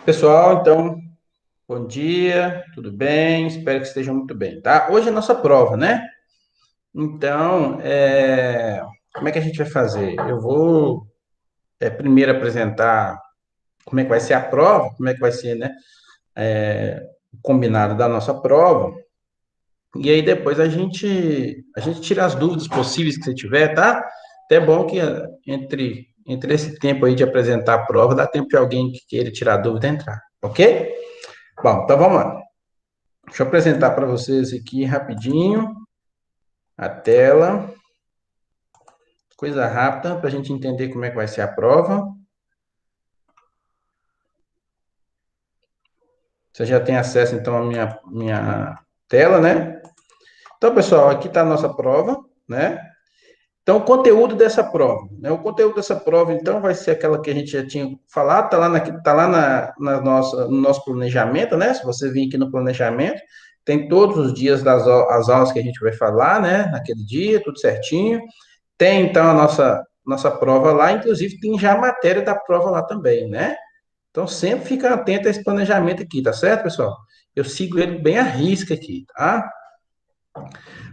Pessoal, então, bom dia, tudo bem? Espero que estejam muito bem, tá? Hoje é a nossa prova, né? Então, como é que a gente vai fazer? Eu vou primeiro apresentar como é que vai ser a prova, como é que vai ser, né? O combinado da nossa prova, e aí depois a gente tira as dúvidas possíveis que você tiver, tá? Até bom que entre esse tempo aí de apresentar a prova, dá tempo de alguém que queira tirar dúvida entrar, ok? Bom, então vamos lá. Deixa eu apresentar para vocês aqui rapidinho a tela, coisa rápida para a gente entender como é que vai ser a prova. Você já tem acesso então à minha tela, né? Então, pessoal, aqui está a nossa prova, né? Então, o conteúdo dessa prova, né? O conteúdo dessa prova, então, vai ser aquela que a gente já tinha falado, no nosso planejamento, né? Se você vir aqui no planejamento, tem todos os dias as aulas que a gente vai falar, né? Naquele dia, tudo certinho. Tem, então, a nossa prova lá, inclusive tem já a matéria da prova lá também, né? Então, sempre fica atento a esse planejamento aqui, tá certo, pessoal? Eu sigo ele bem à risca aqui, tá?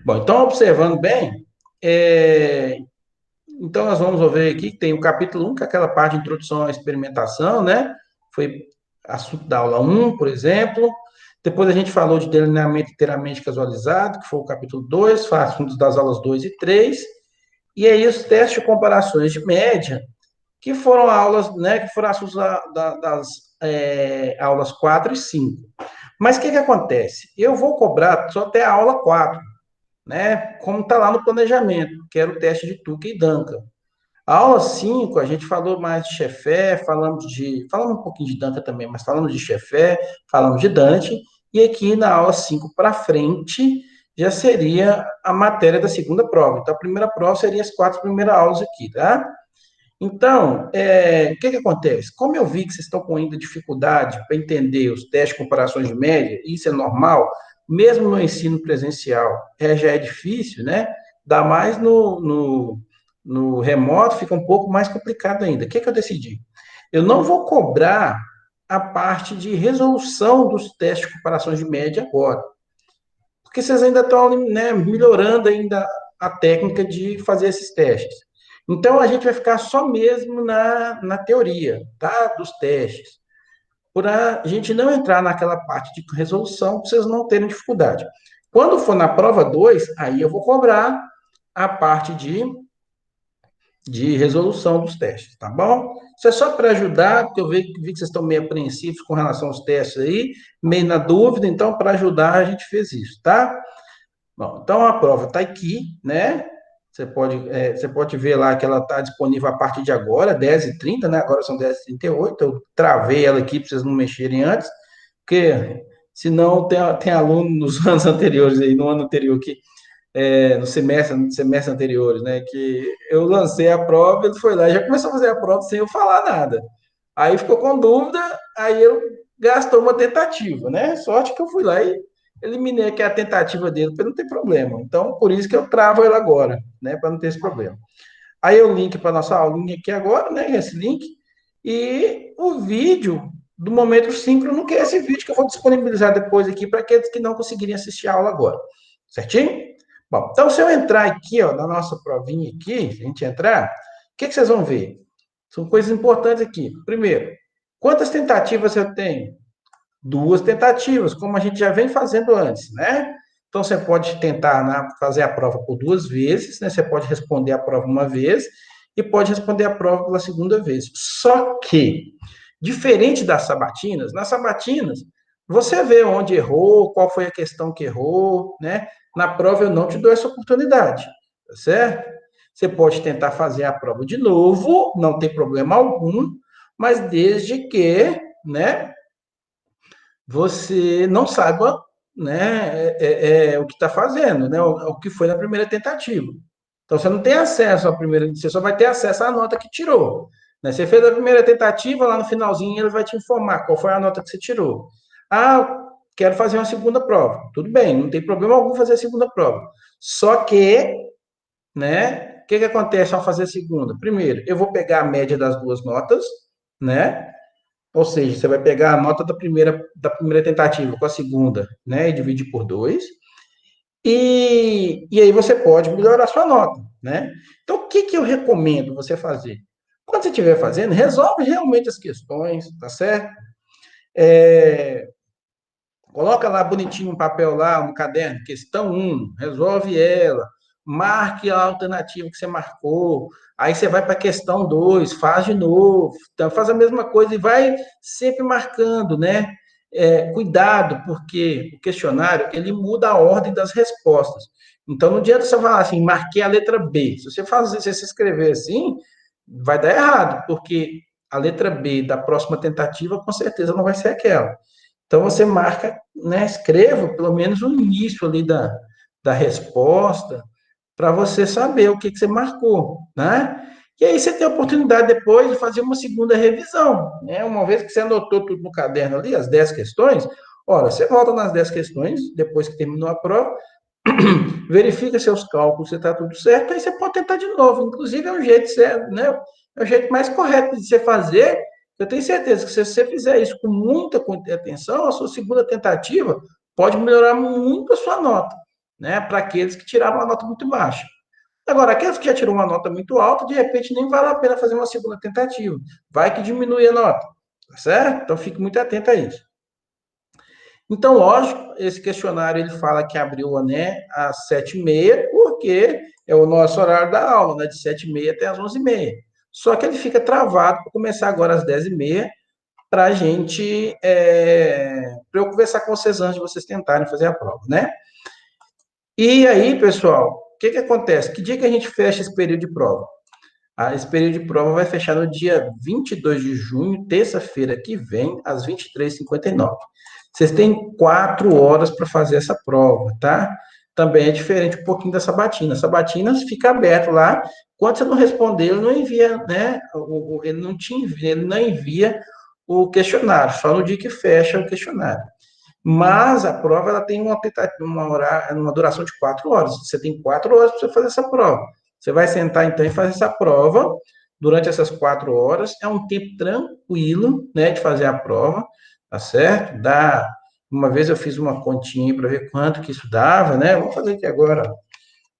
Bom, então, observando bem, então nós vamos ver aqui que tem o capítulo 1, que é aquela parte de introdução à experimentação, né? Foi assunto da aula 1, por exemplo. Depois a gente falou de delineamento inteiramente casualizado, que foi o capítulo 2, foi assuntos das aulas 2 e 3. E aí os testes de comparações de média, que foram aulas, né, que foram assuntos das aulas 4 e 5. Mas o que acontece? Eu vou cobrar só até a aula 4, né? Como está lá no planejamento, que era o teste de Tuca e Danca. A aula 5, a gente falou mais de Chefé, falamos um pouquinho de Danca também, mas falamos de Chefé, falamos de Dante, e aqui na aula 5 para frente já seria a matéria da segunda prova. Então, a primeira prova seria as 4 primeiras aulas aqui, tá? Então, o que acontece? Como eu vi que vocês estão com ainda dificuldade para entender os testes de comparações de média, isso é normal, mesmo no ensino presencial, já é difícil, né? Dá mais no remoto, fica um pouco mais complicado ainda. O que eu decidi? Eu não vou cobrar a parte de resolução dos testes de comparações de média agora, porque vocês ainda estão, né, melhorando ainda a técnica de fazer esses testes. Então, a gente vai ficar só mesmo na teoria, tá? Dos testes, para a gente não entrar naquela parte de resolução, para vocês não terem dificuldade. Quando for na prova 2, aí eu vou cobrar a parte de resolução dos testes, tá bom? Isso é só para ajudar, porque eu vi que vocês estão meio apreensivos com relação aos testes aí, meio na dúvida, então, para ajudar, a gente fez isso, tá? Bom, então a prova está aqui, né? Você pode ver lá que ela está disponível a partir de agora, 10h30, né? Agora são 10h38. Eu travei ela aqui para vocês não mexerem antes, porque senão tem aluno nos anos anteriores aí, no ano anterior aqui, no semestre anteriores, né? Que eu lancei a prova, ele foi lá e já começou a fazer a prova sem eu falar nada. Aí ficou com dúvida, aí eu gastou uma tentativa, né? Sorte que eu fui lá e eliminei aqui a tentativa dele para não ter problema. Então, por isso que eu travo ele agora, né? Para não ter esse problema. Aí o link para nossa aulinha aqui agora, né? Esse link. E o vídeo do momento síncrono, que é esse vídeo que eu vou disponibilizar depois aqui para aqueles que não conseguirem assistir a aula agora. Certinho? Bom, então se eu entrar aqui, ó, na nossa provinha aqui, se a gente entrar, o que vocês vão ver? São coisas importantes aqui. Primeiro, quantas tentativas eu tenho? Duas tentativas, como a gente já vem fazendo antes, né? Então, você pode tentar, né, fazer a prova por duas vezes, né? Você pode responder a prova uma vez e pode responder a prova pela segunda vez. Só que, diferente das sabatinas, nas sabatinas, você vê onde errou, qual foi a questão que errou, né? Na prova eu não te dou essa oportunidade, tá certo? Você pode tentar fazer a prova de novo, não tem problema algum, mas desde que, né, você não saiba, né, o que está fazendo, né, o que foi na primeira tentativa. Então, você não tem acesso à primeira, você só vai ter acesso à nota que tirou. Né? Você fez a primeira tentativa, lá no finalzinho ele vai te informar qual foi a nota que você tirou. Ah, quero fazer uma segunda prova. Tudo bem, não tem problema algum fazer a segunda prova. Só que, né, o que acontece ao fazer a segunda? Primeiro, eu vou pegar a média das duas notas, né? Ou seja, você vai pegar a nota da primeira tentativa com a segunda, né, e dividir por 2, e aí você pode melhorar a sua nota, né? Então, o que que eu recomendo você fazer? Quando você estiver fazendo, resolve realmente as questões, tá certo? Coloca lá bonitinho um papel lá, um caderno, questão um, resolve ela, marque a alternativa que você marcou, aí você vai para a questão 2, faz de novo, então faz a mesma coisa e vai sempre marcando, né? Cuidado, porque o questionário, ele muda a ordem das respostas. Então, não adianta você falar assim, marquei a letra B. Se você fazer, se você escrever assim, vai dar errado, porque a letra B da próxima tentativa, com certeza, não vai ser aquela. Então, você marca, né, escreva pelo menos o início ali da resposta, para você saber o que, que você marcou, né? E aí você tem a oportunidade depois de fazer uma segunda revisão, né? Uma vez que você anotou tudo no caderno ali, as 10 questões, ora, você volta nas 10 questões, depois que terminou a prova, verifica seus cálculos, se está tudo certo, aí você pode tentar de novo. Inclusive, é o jeito certo, né? É o jeito mais correto de você fazer. Eu tenho certeza que se você fizer isso com muita atenção, a sua segunda tentativa pode melhorar muito a sua nota, né? Para aqueles que tiraram uma nota muito baixa. Agora, aqueles que já tiram uma nota muito alta, de repente nem vale a pena fazer uma segunda tentativa. Vai que diminui a nota, tá certo? Então fique muito atento a isso. Então, lógico, esse questionário ele fala que abriu, né, às 7h30, porque é o nosso horário da aula, né, de 7h30 até às 11h30. Só que ele fica travado para começar agora às 10h30, para a gente, para eu conversar com vocês antes de vocês tentarem fazer a prova, né? E aí, pessoal, o que que acontece? Que dia que a gente fecha esse período de prova? Esse período de prova vai fechar no dia 22 de junho, terça-feira que vem, às 23h59. Vocês têm 4 horas para fazer essa prova, tá? Também é diferente um pouquinho da sabatina. A sabatina fica aberto lá. Quando você não responder, ele não envia, né? Ele não te envia, ele não envia o questionário, só no dia que fecha o questionário. Mas a prova ela tem uma duração de 4 horas. Você tem 4 horas para você fazer essa prova. Você vai sentar então e fazer essa prova durante essas 4 horas. É um tempo tranquilo, né, de fazer a prova, tá certo? Uma vez eu fiz uma continha para ver quanto que isso dava, né? Vamos fazer aqui agora.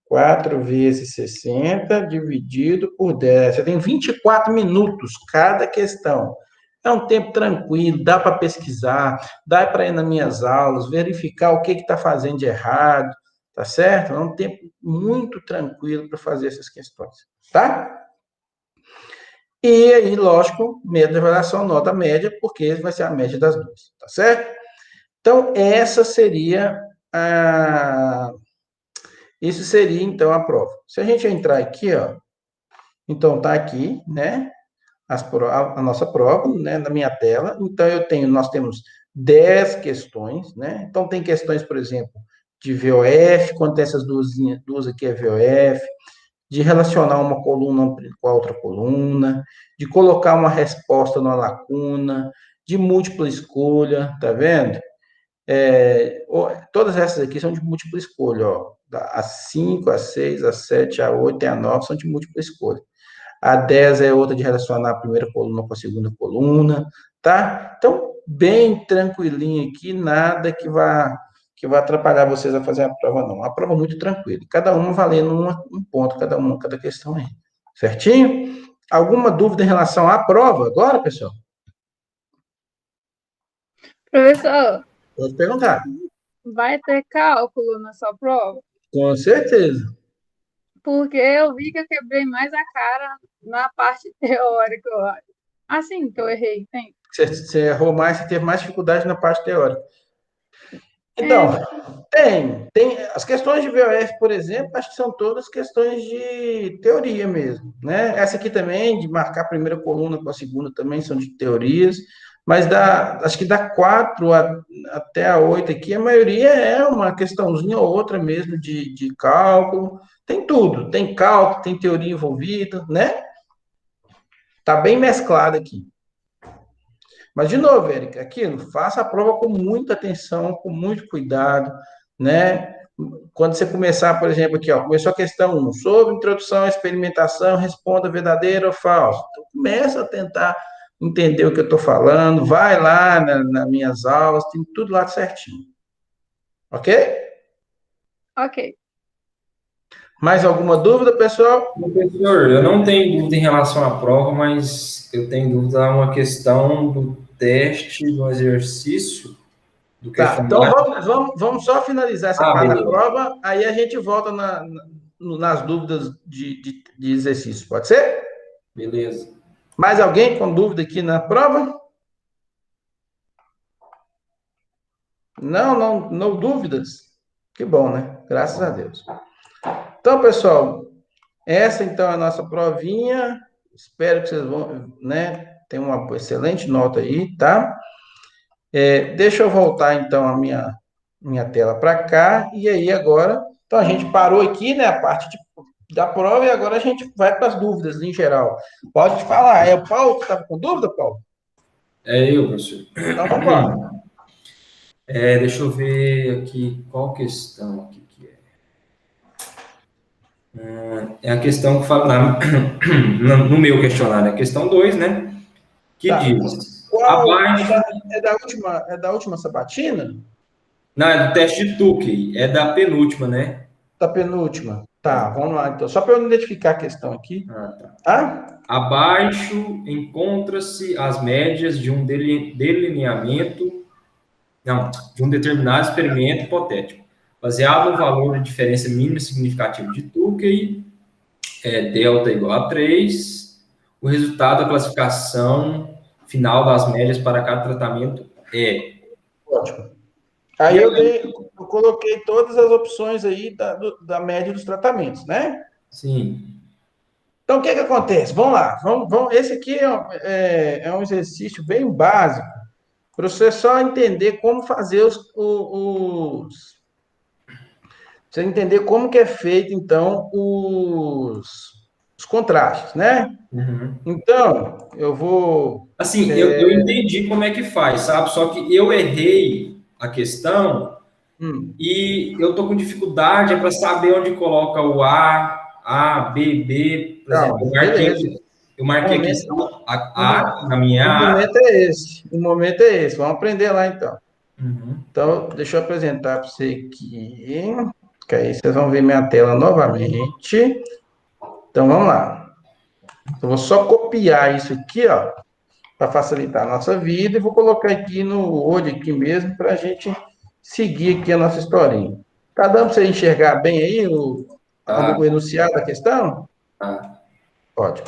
4 vezes 60 dividido por 10. Você tem 24 minutos cada questão. É um tempo tranquilo, dá para pesquisar, dá para ir nas minhas aulas, verificar o que está fazendo de errado, tá certo? É um tempo muito tranquilo para fazer essas questões, tá? E aí, lógico, média de avaliação, nota média, porque vai ser a média das duas, tá certo? Então, isso seria, então, a prova. Se a gente entrar aqui, ó, então tá aqui, né, a nossa prova, né, na minha tela. Então, nós temos 10 questões, né? Então, tem questões, por exemplo, de VOF, quando tem essas duas aqui é VOF, de relacionar uma coluna com a outra coluna, de colocar uma resposta na lacuna, de múltipla escolha, tá vendo? Todas essas aqui são de múltipla escolha, ó. A 5, a 6, a 7, a 8 e a 9 são de múltipla escolha. A 10 é outra de relacionar a primeira coluna com a segunda coluna, tá? Então, bem tranquilinho aqui, nada que vá atrapalhar vocês a fazer a prova, não. A prova é muito tranquila, cada uma valendo um ponto, cada questão aí. Certinho? Alguma dúvida em relação à prova agora, pessoal? Professor, Pode perguntar. vai ter cálculo na sua prova? Com certeza. Porque eu vi que eu quebrei mais a cara na parte teórica, eu acho. Assim que eu errei, tem. Você errou mais, você teve mais dificuldade na parte teórica. É, Então, tem. As questões de VOF, por exemplo, acho que são todas questões de teoria mesmo, né? Essa aqui também, de marcar a primeira coluna com a segunda, também são de teorias, mas acho que da 4 até a 8 aqui, a maioria é uma questãozinha ou outra mesmo de cálculo. Tem tudo, tem cálculo, tem teoria envolvida, né? Tá bem mesclado aqui. Mas, de novo, Érica, aquilo, faça a prova com muita atenção, com muito cuidado, né? Quando você começar, por exemplo, aqui, ó, começou a questão 1, sobre introdução à experimentação, responda verdadeiro ou falso. Então, começa a tentar entender o que eu estou falando, vai lá nas minhas aulas, tem tudo lá certinho. Ok? Ok. Mais alguma dúvida, pessoal? Professor, eu não tenho dúvida em relação à prova, mas eu tenho dúvida a uma questão do teste, do exercício, do Tá, então questionário. vamos só finalizar essa Ah, parte da beleza. prova, aí a gente volta nas dúvidas de exercício, pode ser? Beleza. Mais alguém com dúvida aqui na prova? Não dúvidas? Que bom, né? Graças a Deus. Então, pessoal, essa então é a nossa provinha. Espero que vocês vão, né, ter uma excelente nota aí, tá? Deixa eu voltar então a minha tela para cá e aí agora, então a gente parou aqui, né, a parte da prova e agora a gente vai para as dúvidas em geral. Pode falar, é o Paulo que estava com dúvida, Paulo? É eu, professor. Então vamos embora. Deixa eu ver aqui qual questão aqui que é. É a questão que fala no meu questionário, a questão 2, né? Que Tá. diz, Qual abaixo... é da última sabatina? Não, é do teste de Tukey, é da penúltima, né? Da penúltima. Tá, vamos lá então. Só para eu identificar a questão aqui, Ah, tá. tá? Abaixo encontra-se as médias de um delineamento, não, de um determinado experimento hipotético, baseado no valor de diferença mínima significativa de Tukey, delta igual a 3. O resultado da classificação final das médias para cada tratamento é. Ótimo. E Aí aí, eu coloquei todas as opções aí da média dos tratamentos, né? sim. Então, o que que acontece? Vamos lá. Esse aqui é um exercício bem básico para você só entender como fazer você entender como que é feito, então, os contrastes, né? Uhum. Então, eu vou... Assim, eu entendi como é que faz, sabe? Só que eu errei a questão hum, e eu tô com dificuldade para saber onde coloca o B, por exemplo, calma, beleza. eu O marquei a momento, questão o, A na minha o A. momento é esse. O momento é esse. Vamos aprender lá, então. Uhum. Então, deixa eu apresentar para você aqui, que aí vocês vão ver minha tela novamente. Então, vamos lá. Eu vou só copiar isso aqui, ó, para facilitar a nossa vida, e vou colocar aqui no Word aqui mesmo, para a gente seguir aqui a nossa historinha. Tá dando para você enxergar bem aí Tá, o enunciado da questão? tá. Ótimo.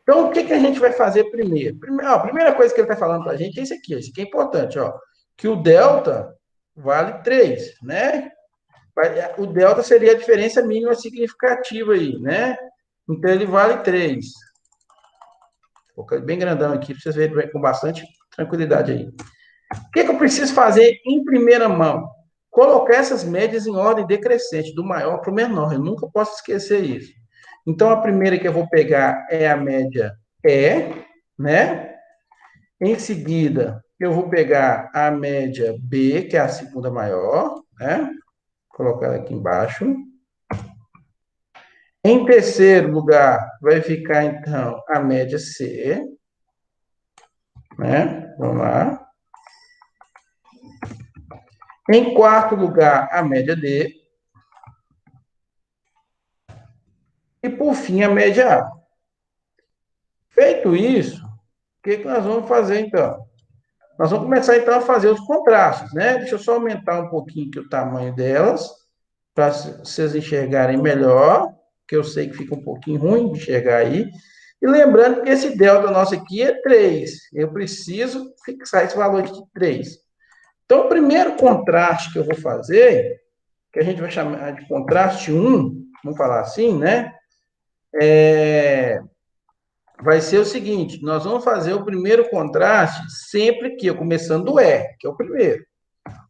Então, o que que a gente vai fazer primeiro? A primeira coisa que ele está falando para a gente é isso aqui, ó. Isso aqui é importante, ó. Que o delta vale 3, né? O delta seria a diferença mínima significativa aí, né? Então, ele vale 3. Vou colocar bem grandão aqui, para vocês verem com bastante tranquilidade aí. O que que eu preciso fazer em primeira mão? Colocar essas médias em ordem decrescente, do maior para o menor. Eu nunca posso esquecer isso. Então, a primeira que eu vou pegar é a média E, né? Em seguida, eu vou pegar a média B, que é a segunda maior, né? Vou colocar ela aqui embaixo. Em terceiro lugar, vai ficar, então, a média C, né? Vamos lá. Em quarto lugar, a média D. E, por fim, a média A. Feito isso, o que que nós vamos fazer, então? Nós vamos começar, então, a fazer os contrastes, né? Deixa eu só aumentar um pouquinho aqui o tamanho delas, para vocês enxergarem melhor, que eu sei que fica um pouquinho ruim de enxergar aí. E lembrando que esse delta nosso aqui é 3. Eu preciso fixar esse valor de 3. Então, o primeiro contraste que eu vou fazer, que a gente vai chamar de contraste 1, vamos falar assim, né? Vai ser o seguinte: nós vamos fazer o primeiro contraste sempre que eu começando do E, que é o primeiro.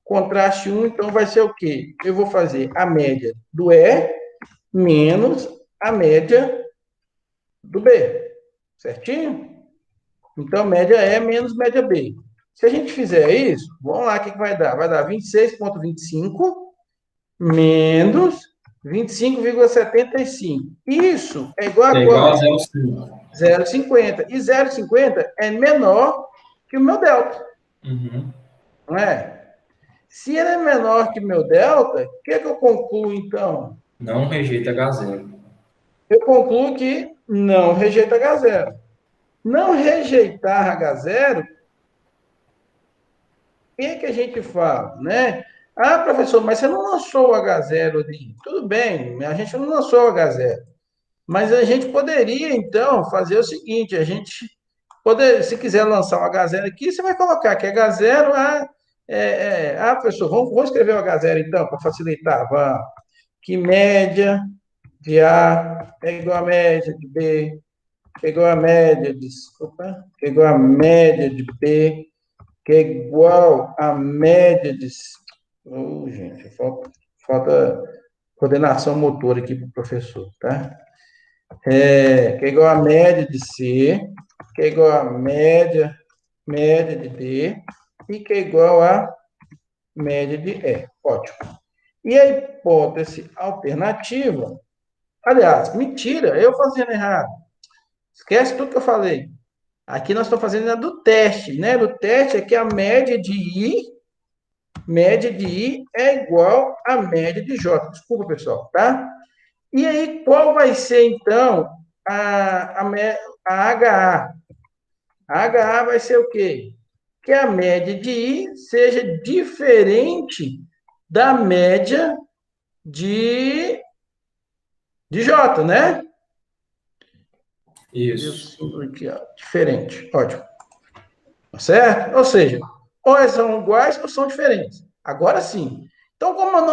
Contraste 1, então, vai ser o quê? Eu vou fazer a média do E menos a média do B. Certinho? Então, média E menos média B. Se a gente fizer isso, vamos lá, o que que vai dar? Vai dar 26,25 menos 25,75. Isso é igual É a igual a quanto? 0,5. 0,50. E 0,50 é menor que o meu delta. Uhum. Não é? Se ele é menor que o meu delta, o que é que eu concluo, então? Não rejeita H0. Eu concluo que não rejeita H0. Não rejeitar H0, o que é que a gente fala, né? Ah, professor, mas você não lançou o H0 ali. Tudo bem, a gente não lançou o H0. Mas a gente poderia, então, fazer o seguinte, a gente poder, se quiser lançar o H0 aqui, você vai colocar que H0, professor, vamos escrever o H0 então, para facilitar. Vamos. Que média de A é igual a média de B, que é igual a média, desculpa, que é igual a média de B, que é igual a média de... Oh, gente, falta coordenação motora aqui para o professor, tá? Que é igual a média de C, que é igual a média de D, e que é igual a média de E. Ótimo. E a hipótese alternativa, aliás, mentira, eu fazendo errado. Esquece tudo que eu falei. Aqui nós estamos fazendo a do teste, né? Do teste é que a média de I é igual à média de J. Desculpa, pessoal, tá? E aí, qual vai ser, então, a HA? A HA vai ser o quê? Que a média de I seja diferente da média de J, né? Isso. Aqui, ó, diferente. Ótimo. Tá certo? Ou seja, ou elas são iguais ou são diferentes. Agora sim. Então, como eu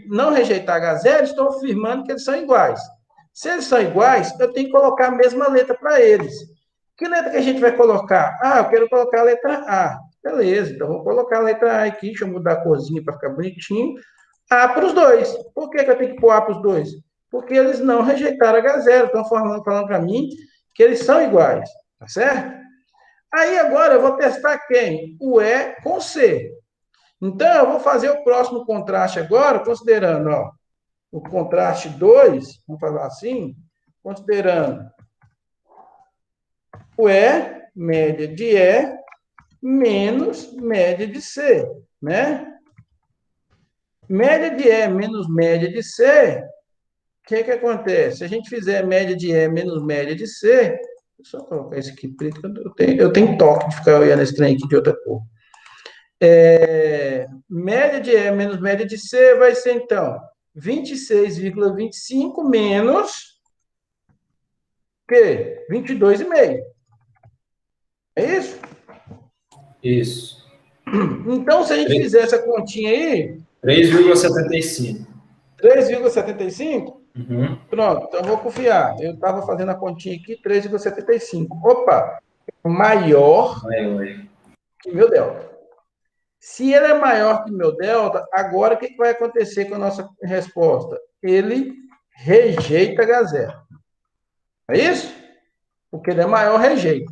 não rejeitar H0, estou afirmando que eles são iguais. Se eles são iguais, eu tenho que colocar a mesma letra para eles. Que letra que a gente vai colocar? Ah, eu quero colocar a letra A. Beleza, então vou colocar a letra A aqui, deixa eu mudar a corzinha para ficar bonitinho. A para os dois. Por que eu tenho que pôr A para os dois? Porque eles não rejeitaram H0, estão falando para mim que eles são iguais, tá certo? Aí agora eu vou testar quem? O E com C. Então, eu vou fazer o próximo contraste agora, considerando o contraste 2, vamos falar assim, considerando o E, média de E, menos média de C, né? Média de E menos média de C, o que acontece? Se a gente fizer média de E menos média de C, só colocar isso aqui preto, eu tenho toque de ficar olhando esse trem aqui de outra cor. Média de E menos média de C vai ser, então, 26,25 menos o quê? 22,5. É isso? Isso. Então, se a gente fizer essa continha aí... 3,75. 3,75? Uhum. Pronto, então eu vou confiar. Eu estava fazendo a continha aqui, 3,75. Opa! Maior que meu delta. Se ele é maior que meu delta, agora o que vai acontecer com a nossa resposta? Ele rejeita H0. É isso? Porque ele é maior, rejeita.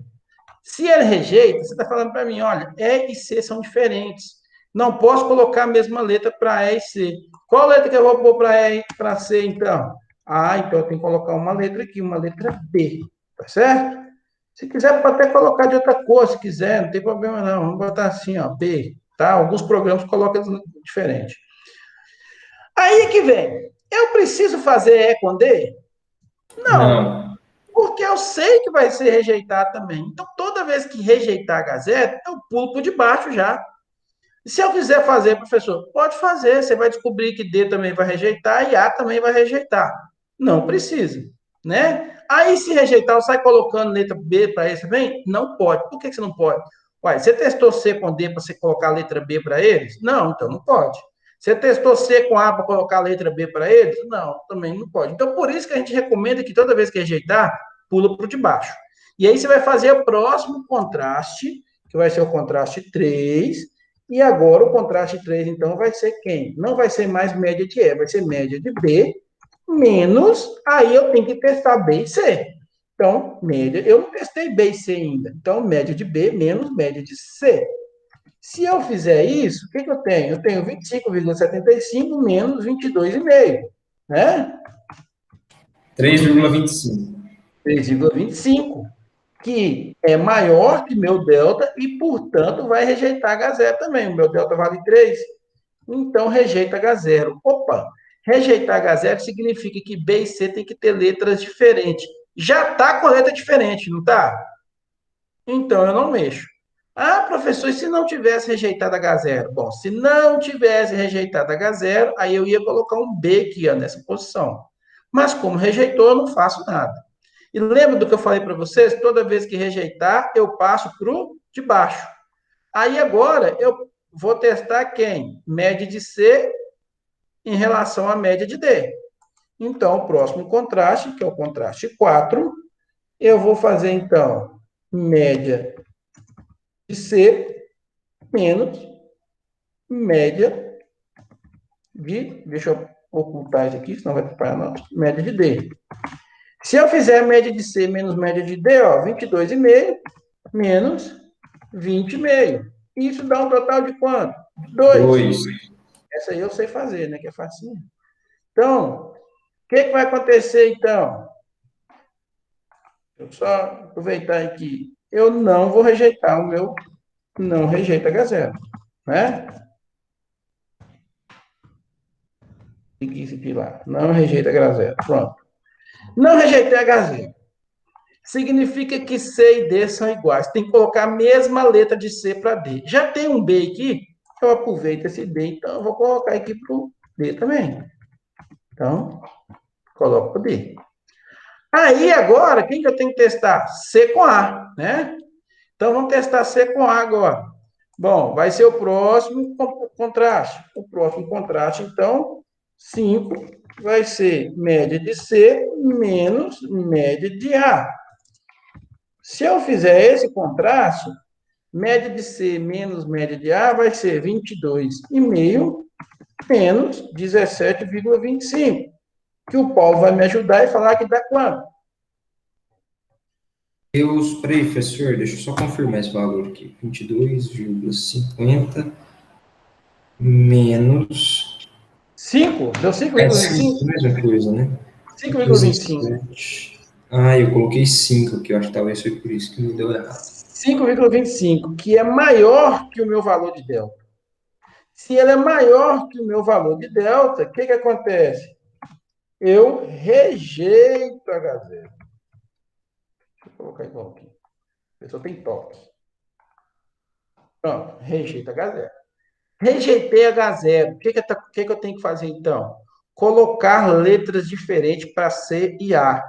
Se ele rejeita, você está falando para mim, olha, E e C são diferentes. Não posso colocar a mesma letra para E e C. Qual letra que eu vou pôr para E e para C, então? Ah, então eu tenho que colocar uma letra aqui, uma letra B. Tá certo? Se quiser, pode até colocar de outra cor, se quiser, não tem problema não. Vamos botar assim, ó, B. Tá? Alguns programas colocam diferente. Aí é que vem. Eu preciso fazer E com D? Não. Porque eu sei que vai ser rejeitado também. Então, toda vez que rejeitar H0, eu pulo por debaixo já. E se eu quiser fazer, professor, pode fazer. Você vai descobrir que D também vai rejeitar e A também vai rejeitar. Não precisa, né? Aí, se rejeitar, eu sai colocando letra B para eles também? Não pode. Por que você não pode? Uai, você testou C com D para você colocar a letra B para eles? Não, então não pode. Você testou C com A para colocar a letra B para eles? Não, também não pode. Então, por isso que a gente recomenda que toda vez que rejeitar, pula para o de baixo. E aí você vai fazer o próximo contraste, que vai ser o contraste 3, e agora o contraste 3, então, vai ser quem? Não vai ser mais média de E, vai ser média de B, menos, aí eu tenho que testar B e C. Então, média, eu não testei B e C ainda. Então, média de B menos média de C. Se eu fizer isso, o que eu tenho? Eu tenho 25,75 menos 22,5, né? 3,25. 3,25, que é maior que meu delta e, portanto, vai rejeitar H0 também. O meu delta vale 3, então rejeita H0. Opa, rejeitar H0 significa que B e C tem que ter letras diferentes. Já está com a letra diferente, não está? Então eu não mexo. Ah, professor, e se não tivesse rejeitado H0? Bom, se não tivesse rejeitado H0, aí eu ia colocar um B aqui, ó, nessa posição. Mas como rejeitou, eu não faço nada. E lembra do que eu falei para vocês? Toda vez que rejeitar, eu passo para o de baixo. Aí agora eu vou testar quem? Média de C em relação à média de D. Então, o próximo contraste, que é o contraste 4, eu vou fazer, então, média de C menos média de... Deixa eu ocultar isso aqui, senão vai atrapalhar não. Média de D. Se eu fizer média de C menos média de D, ó, 22,5 menos 20,5. Isso dá um total de quanto? 2. 2. Essa aí eu sei fazer, né? Que é facinho. Então, o que vai acontecer, então? Eu só aproveitar aqui. Eu não vou rejeitar o meu... Não rejeita H0, né? Isso aqui lá. Não rejeita H0. Pronto. Não rejeitei H0. Significa que C e D são iguais. Tem que colocar a mesma letra de C para D. Já tem um B aqui, eu aproveito esse D, então eu vou colocar aqui para o D também. Então, coloco para o D. Aí, agora, quem que eu tenho que testar? C com A, né? Então, vamos testar C com A agora. Bom, vai ser o próximo contraste. O próximo contraste, então, 5 vai ser média de C menos média de A. Se eu fizer esse contraste, média de C menos média de A vai ser 22,5 menos 17,25. Que o Paulo vai me ajudar e falar que dá quanto? Peraí, professor, deixa eu só confirmar esse valor aqui. 22,50 menos... 5? Deu 5,25? Mesma coisa, né? 5,25. 17. Ah, eu coloquei 5 aqui, eu acho que talvez foi por isso que me deu errado. 5,25, que é maior que o meu valor de delta. Se ele é maior que o meu valor de delta, o que acontece? Eu rejeito H0. Deixa eu colocar igual aqui. A pessoa tem toque. Pronto, rejeito H0. Rejeitei H0. O que eu tenho que fazer, então? Colocar letras diferentes para C e A.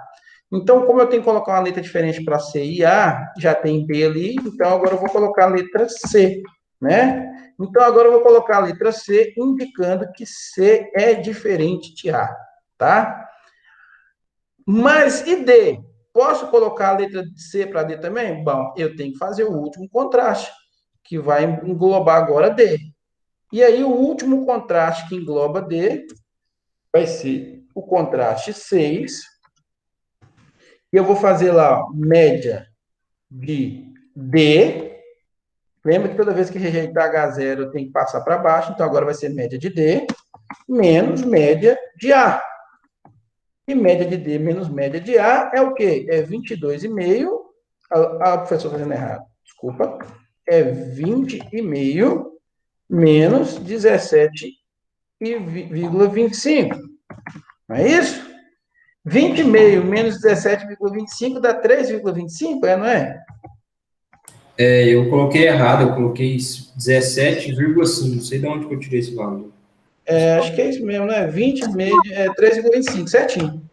Então, como eu tenho que colocar uma letra diferente para C e A, já tem B ali, então agora eu vou colocar a letra C, né? Então, agora eu vou colocar a letra C, indicando que C é diferente de A, tá? Mas e D? Posso colocar a letra C para D também? Bom, eu tenho que fazer o último contraste, que vai englobar agora D. E aí, o último contraste que engloba D vai ser o contraste 6. E eu vou fazer lá, ó, média de D. Lembra que toda vez que rejeitar H0 eu tenho que passar para baixo, então agora vai ser média de D menos média de A. E média de D menos média de A é o quê? É 22,5. A professora fazendo errado. Desculpa. É 20,5 menos 17,25. Não é isso? 20,5 menos 17,25 dá 3,25, não é? Eu coloquei errado, eu coloquei 17,5. Não sei de onde que eu tirei esse valor. Acho que é isso mesmo, né? 20 média, 3,25, certinho.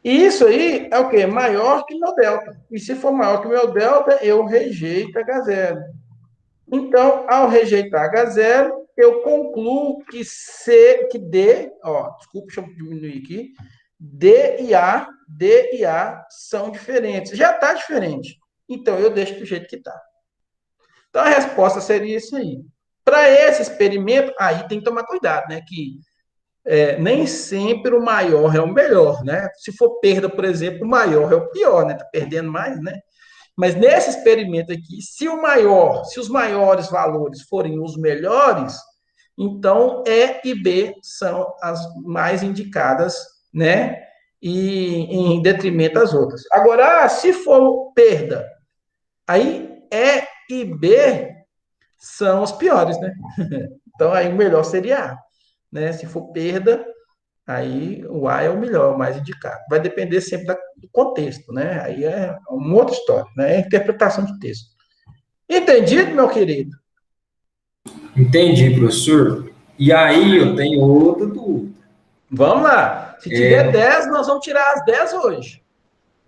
E isso aí é o quê? Maior que meu delta. E se for maior que meu delta, eu rejeito H0. Então, ao rejeitar H0, eu concluo que que D, ó, desculpa, deixa eu diminuir aqui, D e A são diferentes. Já está diferente. Então, eu deixo do jeito que está. Então, a resposta seria isso aí. Para esse experimento, aí tem que tomar cuidado, né? Que nem sempre o maior é o melhor, né? Se for perda, por exemplo, o maior é o pior, né? Tá perdendo mais, né? Mas nesse experimento aqui, se os maiores valores forem os melhores, então E e B são as mais indicadas, né? e em detrimento das outras. Agora, se for perda, aí E e B são os piores, né? Então, aí o melhor seria A, né? Se for perda, aí o A é o melhor, o mais indicado. Vai depender sempre do contexto, né? Aí é uma outra história, né? É interpretação de texto. Entendido, meu querido? Entendi, professor. E aí eu tenho outra dúvida. Vamos lá. Se tiver 10, nós vamos tirar as 10 hoje.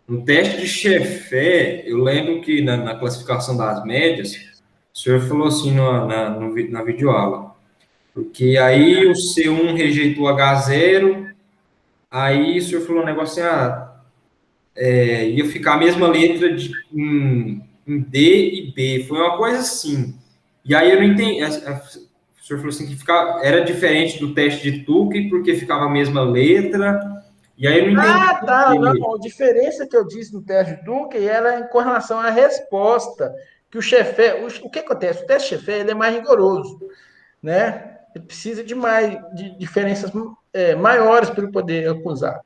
No teste de Chefé, eu lembro que na classificação das médias, o senhor falou assim na videoaula, porque aí o C1 rejeitou H0, aí o senhor falou um negócio assim, ia ficar a mesma letra em D e B, foi uma coisa assim. E aí eu não entendi, o senhor falou assim que era diferente do teste de Tukey, porque ficava a mesma letra, e aí eu não entendi Ah, por tá. quê. Não, a diferença que eu disse no teste de Duque era em relação à resposta. Que o Chefé, o que acontece? O teste de Chefé ele é mais rigoroso, né? Ele precisa de diferenças maiores para ele poder acusar.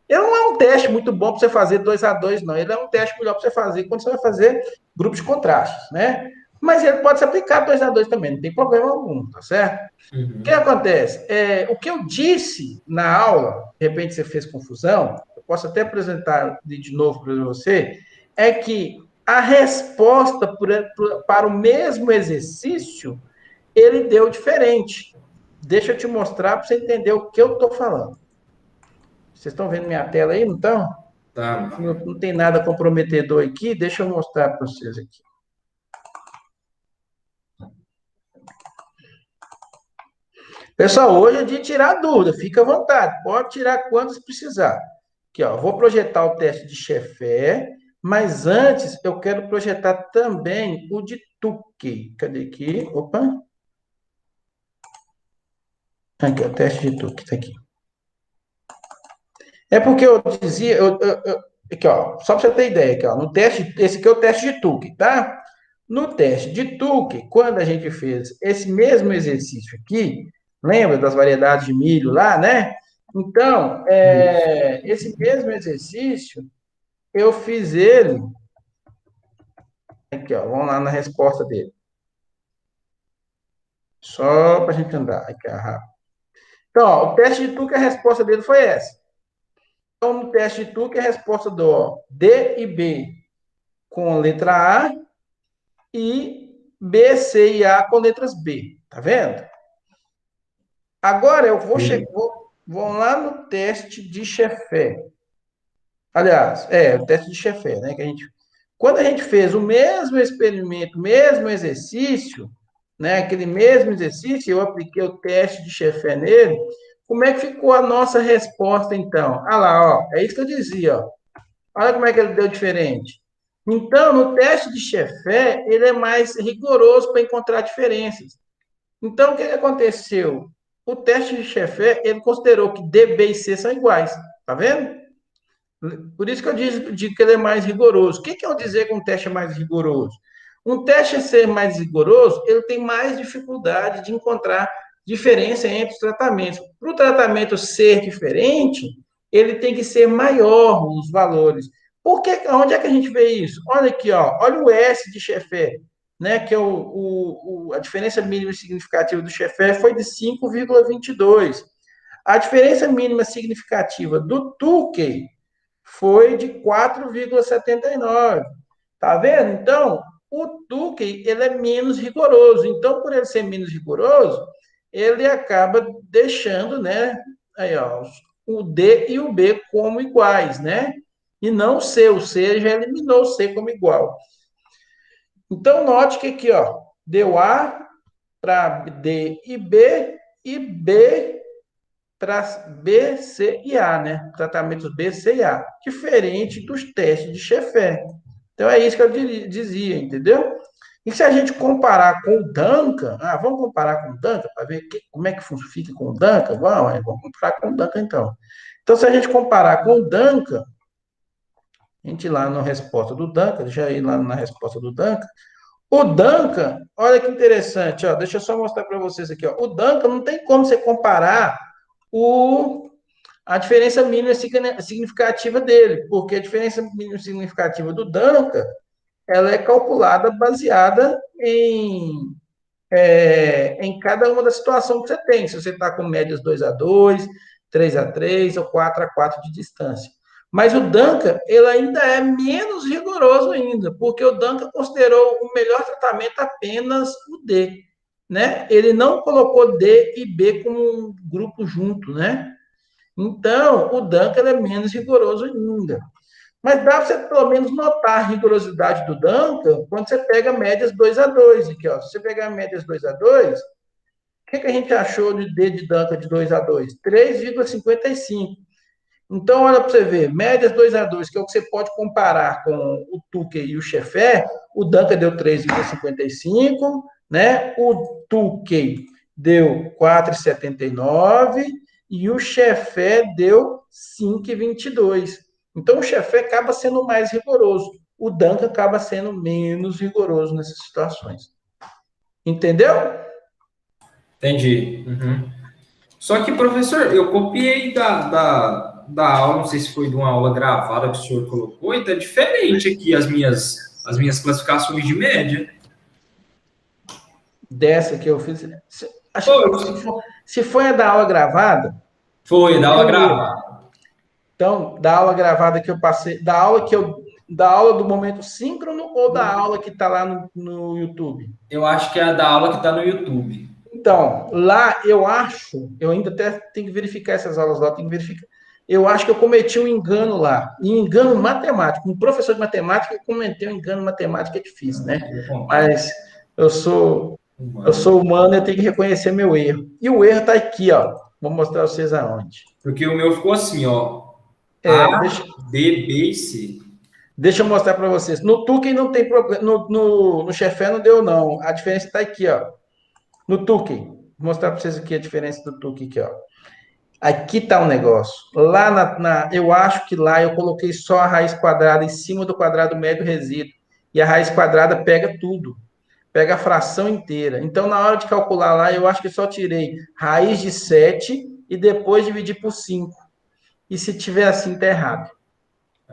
Ele não é um teste muito bom para você fazer 2-2, não. Ele é um teste melhor para você fazer quando você vai fazer grupos de contrastes, né? Mas ele pode se aplicar 2-2 também, não tem problema algum, tá certo? O que Uhum. acontece? O que eu disse na aula, de repente você fez confusão, eu posso até apresentar de novo para você, é que a resposta para o mesmo exercício, ele deu diferente. Deixa eu te mostrar para você entender o que eu estou falando. Vocês estão vendo minha tela aí, não estão? Tá. Não, não tem nada comprometedor aqui, deixa eu mostrar para vocês aqui. Pessoal, hoje é de tirar dúvida, fica à vontade, pode tirar quantas precisar. Aqui, ó, vou projetar o teste de Chefé, mas antes eu quero projetar também o de Tukey. Cadê aqui? Opa. Aqui, o teste de Tukey, tá aqui. É porque eu dizia, aqui, ó, só para você ter ideia, aqui, ó, no teste, esse aqui é o teste de Tukey, tá? No teste de Tukey, quando a gente fez esse mesmo exercício aqui, lembra das variedades de milho lá, né? Então, Isso. esse mesmo exercício, eu fiz ele. Aqui, ó, vamos lá na resposta dele. Só para a gente andar. Aqui, rápido. Então, ó, o teste de Tuque, a resposta dele foi essa. Então, no teste de Tuque, a resposta do D e B com a letra A e B, C e A com letras B. Tá vendo? Agora eu vou lá no teste de Chefé. Aliás, o teste de Chefé, né? Quando a gente fez o mesmo experimento, mesmo exercício, né? Aquele mesmo exercício, eu apliquei o teste de Chefé nele. Como é que ficou a nossa resposta, então? Ah lá, ó, é isso que eu dizia, ó. Olha como é que ele deu diferente. Então, no teste de Chefé, ele é mais rigoroso para encontrar diferenças. Então, o que aconteceu? O teste de Chefé, ele considerou que D, B e C são iguais. Tá vendo? Por isso que eu digo que ele é mais rigoroso. O que eu dizer que um teste é mais rigoroso? Um teste ser mais rigoroso, ele tem mais dificuldade de encontrar diferença entre os tratamentos. Para o tratamento ser diferente, ele tem que ser maior os valores. Onde é que a gente vê isso? Olha aqui, ó, olha o S de Chefé, né, que é a diferença mínima significativa do Chefé foi de 5,22. A diferença mínima significativa do Tukey foi de 4,79. Tá vendo? Então, o Tukey, ele é menos rigoroso. Então, por ele ser menos rigoroso, ele acaba deixando, né, aí, ó, o D e o B como iguais, né? E não o C. O C já eliminou o C como igual. Então, note que aqui, ó, deu A para D e B para B, C e A, né? Tratamentos B, C e A. Diferente dos testes de Chefé. Então é isso que eu dizia, entendeu? E se a gente comparar com o Duncan, vamos comparar com o Duncan para ver como é que fica com o Duncan? Vamos comparar com o Duncan então. Então, se a gente comparar com o Duncan, a gente ir lá na resposta do Duncan, deixa eu ir lá na resposta do Duncan. O Duncan, olha que interessante, ó, deixa eu só mostrar para vocês aqui, ó. O Duncan não tem como você comparar o a diferença mínima significativa dele, porque a diferença mínima significativa do Duncan, ela é calculada baseada em cada uma das situações que você tem. Se você está com médias 2-2, 3-3 ou 4-4 de distância. Mas o Duncan, ele ainda é menos rigoroso ainda, porque o Duncan considerou o melhor tratamento apenas o D, né? Ele não colocou D e B como um grupo junto, né? Então, o Duncan é menos rigoroso ainda. Mas dá para você, pelo menos, notar a rigorosidade do Duncan quando você pega médias 2-2. Aqui, ó, se você pegar médias 2-2, o que a gente achou de D de Duncan de 2-2? 3,55. Então, olha para você ver, médias 2-2, que é o que você pode comparar com o Tukey e o Scheffer, o Duncan deu 3,55, né? O Tukey deu 4,79 e o Scheffer deu 5,22. Então, o Scheffer acaba sendo mais rigoroso. O Duncan acaba sendo menos rigoroso nessas situações. Entendeu? Entendi. Uhum. Só que, professor, eu copiei da aula, não sei se foi de uma aula gravada que o senhor colocou, e tá diferente aqui as minhas classificações de média. Dessa que eu fiz. Acho que se foi a da aula gravada. Foi, da aula gravada. Então, da aula gravada que eu passei, da aula do momento síncrono ou da aula que está lá no YouTube? Eu acho que é a da aula que está no YouTube. Então, lá eu ainda até tenho que verificar essas aulas lá, tenho que verificar. Eu acho que eu cometi um engano lá, um engano matemático. Um professor de matemática, eu cometei um engano matemático, é difícil, né? Mas eu sou humano, eu tenho que reconhecer meu erro. E o erro está aqui, ó. Vou mostrar para vocês aonde. Porque o meu ficou assim, ó. A, D, B e C. Deixa eu mostrar para vocês. No Tukey não tem problema. No Scheffer não deu, não. A diferença está aqui, ó. No Tukey. Vou mostrar para vocês aqui a diferença do Tukey aqui, ó. Aqui está o negócio. Lá eu acho que lá eu coloquei só a raiz quadrada em cima do quadrado médio resíduo. E a raiz quadrada pega tudo. Pega a fração inteira. Então, na hora de calcular lá, eu acho que só tirei raiz de 7 e depois dividi por 5. E se tiver assim, está errado.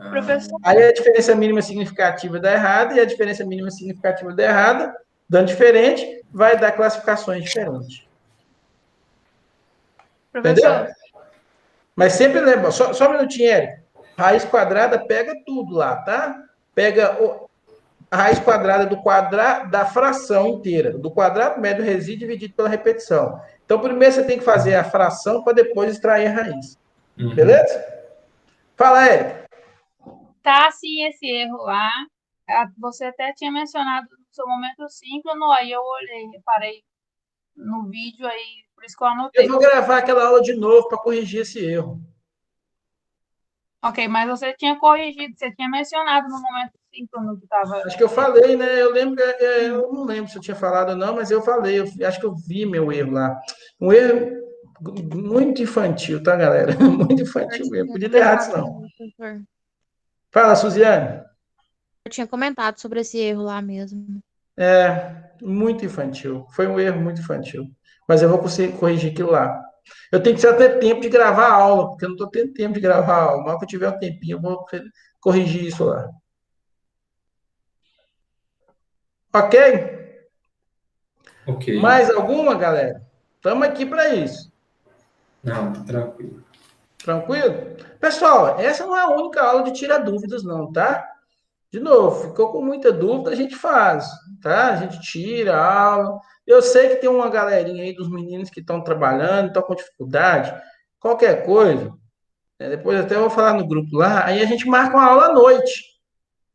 Professor. Aí a diferença mínima significativa dá errada, e a diferença mínima significativa dá errada, dando diferente, vai dar classificações diferentes. Professor. Entendeu? Mas sempre lembra, só um minutinho, Érico. Raiz quadrada pega tudo lá, tá? Pega a raiz quadrada da fração inteira, do quadrado médio resíduo dividido pela repetição. Então, primeiro você tem que fazer a fração para depois extrair a raiz. Beleza? Fala, Érico. Tá, sim, esse erro lá. Você até tinha mencionado no seu momento síncrono, aí eu olhei, reparei no vídeo aí, por isso que eu anotei. Eu vou gravar aquela aula de novo para corrigir esse erro. Ok, mas você tinha corrigido, você tinha mencionado no momento síncrono que estava... Acho que eu falei, né? Eu lembro, eu não lembro se eu tinha falado ou não, mas eu falei, acho que eu vi meu erro lá. Um erro muito infantil, tá, galera? Muito infantil mesmo. Podia ter errado isso, não. Fala, Suziane. Eu tinha comentado sobre esse erro lá mesmo. Muito infantil. Foi um erro muito infantil. Mas eu vou conseguir corrigir aquilo lá. Eu tenho que só ter tempo de gravar a aula, porque eu não estou tendo tempo de gravar a aula. Mas que eu tiver um tempinho, eu vou corrigir isso lá. Ok? Ok. Mais alguma, galera? Estamos aqui para isso. Não, tranquilo. Tranquilo? Pessoal, essa não é a única aula de tirar dúvidas, não, tá? De novo, ficou com muita dúvida, a gente faz, tá? A gente tira a aula. Eu sei que tem uma galerinha aí dos meninos que estão trabalhando, estão com dificuldade. Qualquer coisa, né? Depois até eu vou falar no grupo lá, aí a gente marca uma aula à noite.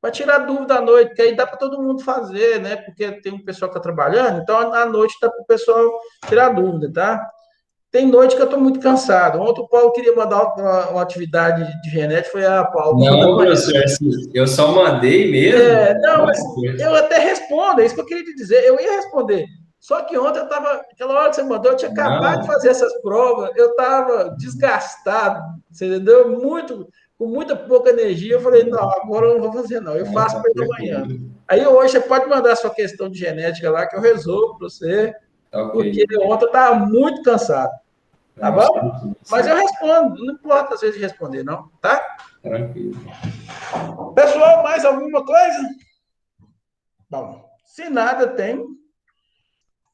Para tirar dúvida à noite, que aí dá para todo mundo fazer, né? Porque tem um pessoal que está trabalhando, então à noite dá para o pessoal tirar dúvida, tá? Tem noite que eu estou muito cansado. Ontem o Paulo queria mandar uma atividade de genética, foi Paulo. Não, professor, eu só mandei mesmo. Não, mas eu até respondo, é isso que eu queria te dizer. Eu ia responder. Só que ontem eu estava, aquela hora que você mandou, eu tinha acabado de fazer essas provas, eu estava desgastado, você entendeu? Com muita pouca energia. Eu falei, não, agora eu não vou fazer, não. Eu faço pela manhã. Aí hoje você pode mandar a sua questão de genética lá, que eu resolvo para você, porque ontem eu estava muito cansado. Tá bom? Mas eu respondo, não importa às vezes responder, não, tá? Tranquilo. Pessoal, mais alguma coisa? Bom, se nada tem,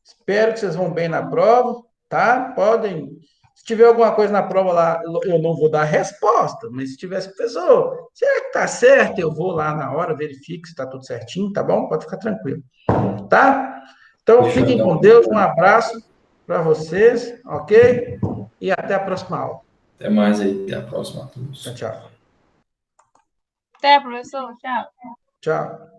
espero que vocês vão bem na prova, tá? Podem. Se tiver alguma coisa na prova lá, eu não vou dar resposta, mas se tivesse, professor, será que tá certo? Eu vou lá na hora, verifico se tá tudo certinho, tá bom? Pode ficar tranquilo, tá? Então, Deixa eu fiquem dar com Deus, um abraço para vocês, ok? E até a próxima aula. Até mais aí, até a próxima a todos. Tchau, tchau. Até, professor. Tchau. Tchau.